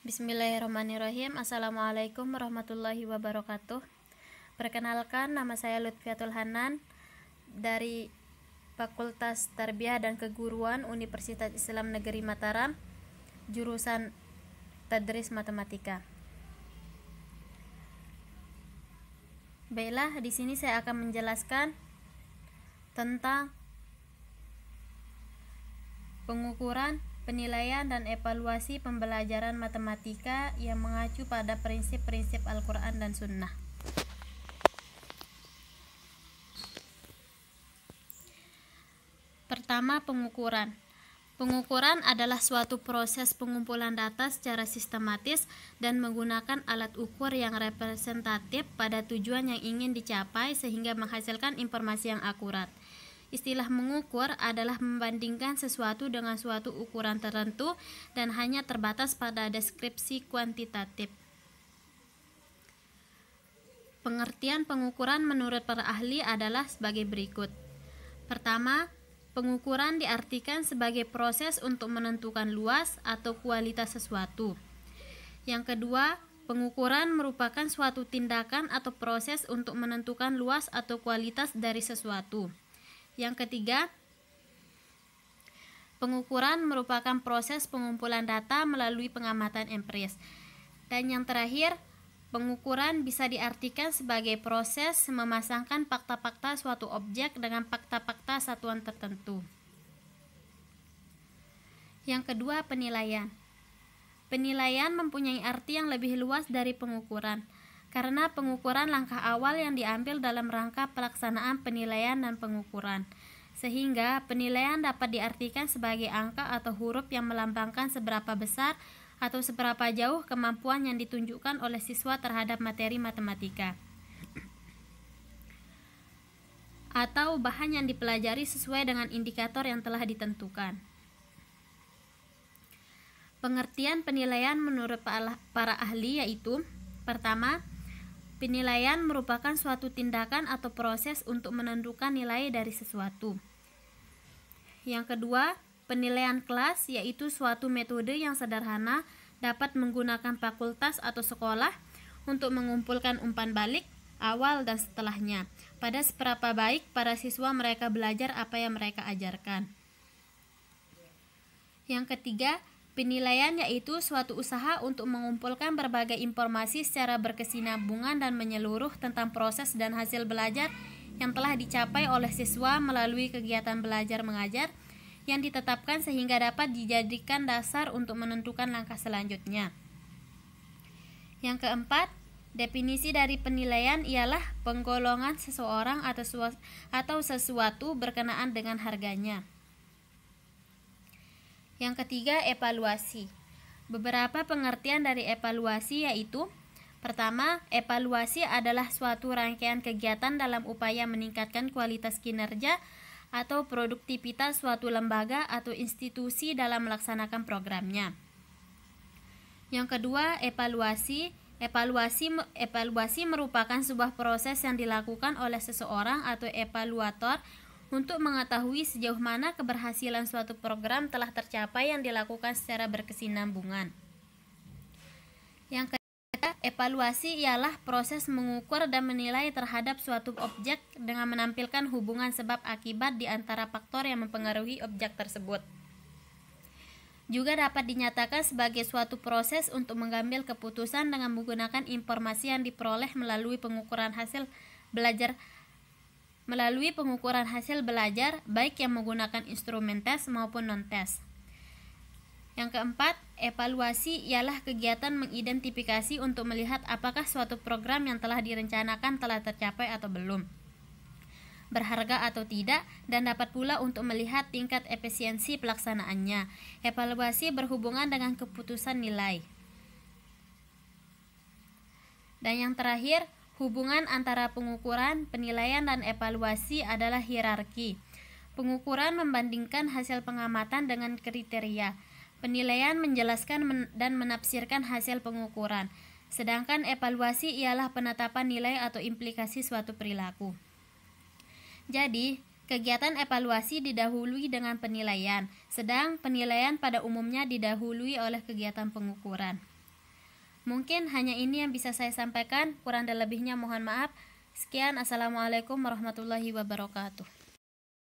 Bismillahirrahmanirrahim. Assalamualaikum warahmatullahi wabarakatuh. Perkenalkan, nama saya Lutfiatul Hanan dari Fakultas Tarbiyah dan Keguruan Universitas Islam Negeri Mataram, jurusan Tadris Matematika. Baiklah, di sini saya akan menjelaskan tentang pengukuran, penilaian, dan evaluasi pembelajaran matematika yang mengacu pada prinsip-prinsip Al-Quran dan Sunnah. Pertama, pengukuran. Pengukuran adalah suatu proses pengumpulan data secara sistematis dan menggunakan alat ukur yang representatif pada tujuan yang ingin dicapai sehingga menghasilkan informasi yang akurat. Istilah mengukur adalah membandingkan sesuatu dengan suatu ukuran tertentu dan hanya terbatas pada deskripsi kuantitatif. Pengertian pengukuran menurut para ahli adalah sebagai berikut. Pertama, pengukuran diartikan sebagai proses untuk menentukan luas atau kualitas sesuatu. Yang kedua, pengukuran merupakan suatu tindakan atau proses untuk menentukan luas atau kualitas dari sesuatu. Yang ketiga, pengukuran merupakan proses pengumpulan data melalui pengamatan empiris. Dan yang terakhir, pengukuran bisa diartikan sebagai proses memasangkan fakta-fakta suatu objek dengan fakta-fakta satuan tertentu. Yang kedua, penilaian. Penilaian mempunyai arti yang lebih luas dari pengukuran, karena pengukuran langkah awal yang diambil dalam rangka pelaksanaan penilaian dan pengukuran, sehingga penilaian dapat diartikan sebagai angka atau huruf yang melambangkan seberapa besar atau seberapa jauh kemampuan yang ditunjukkan oleh siswa terhadap materi matematika, atau bahan yang dipelajari sesuai dengan indikator yang telah ditentukan. Pengertian penilaian menurut para ahli yaitu: pertama, penilaian merupakan suatu tindakan atau proses untuk menentukan nilai dari sesuatu. Yang kedua, penilaian kelas yaitu suatu metode yang sederhana dapat menggunakan fakultas atau sekolah untuk mengumpulkan umpan balik awal dan setelahnya pada seberapa baik para siswa mereka belajar apa yang mereka ajarkan. Yang ketiga, penilaian yaitu suatu usaha untuk mengumpulkan berbagai informasi secara berkesinambungan dan menyeluruh tentang proses dan hasil belajar yang telah dicapai oleh siswa melalui kegiatan belajar mengajar yang ditetapkan sehingga dapat dijadikan dasar untuk menentukan langkah selanjutnya. Yang keempat, definisi dari penilaian ialah penggolongan seseorang atau sesuatu berkenaan dengan harganya. Yang ketiga, evaluasi. Beberapa pengertian dari evaluasi yaitu: pertama, evaluasi adalah suatu rangkaian kegiatan dalam upaya meningkatkan kualitas kinerja atau produktivitas suatu lembaga atau institusi dalam melaksanakan programnya. Yang kedua, evaluasi. Evaluasi merupakan sebuah proses yang dilakukan oleh seseorang atau evaluator untuk mengetahui sejauh mana keberhasilan suatu program telah tercapai yang dilakukan secara berkesinambungan. Yang ketiga, evaluasi ialah proses mengukur dan menilai terhadap suatu objek dengan menampilkan hubungan sebab akibat di antara faktor yang mempengaruhi objek tersebut. Juga dapat dinyatakan sebagai suatu proses untuk mengambil keputusan dengan menggunakan informasi yang diperoleh melalui pengukuran hasil belajar baik yang menggunakan instrumen tes maupun non-tes. Yang keempat, evaluasi ialah kegiatan mengidentifikasi untuk melihat apakah suatu program yang telah direncanakan telah tercapai atau belum, berharga atau tidak, dan dapat pula untuk melihat tingkat efisiensi pelaksanaannya. Evaluasi berhubungan dengan keputusan nilai. Dan yang terakhir, hubungan antara pengukuran, penilaian, dan evaluasi adalah hierarki. Pengukuran membandingkan hasil pengamatan dengan kriteria. Penilaian menjelaskan dan menafsirkan hasil pengukuran. Sedangkan evaluasi ialah penetapan nilai atau implikasi suatu perilaku. Jadi, kegiatan evaluasi didahului dengan penilaian, sedang penilaian pada umumnya didahului oleh kegiatan pengukuran. Mungkin hanya ini yang bisa saya sampaikan, kurang dan lebihnya mohon maaf. Sekian, assalamualaikum warahmatullahi wabarakatuh.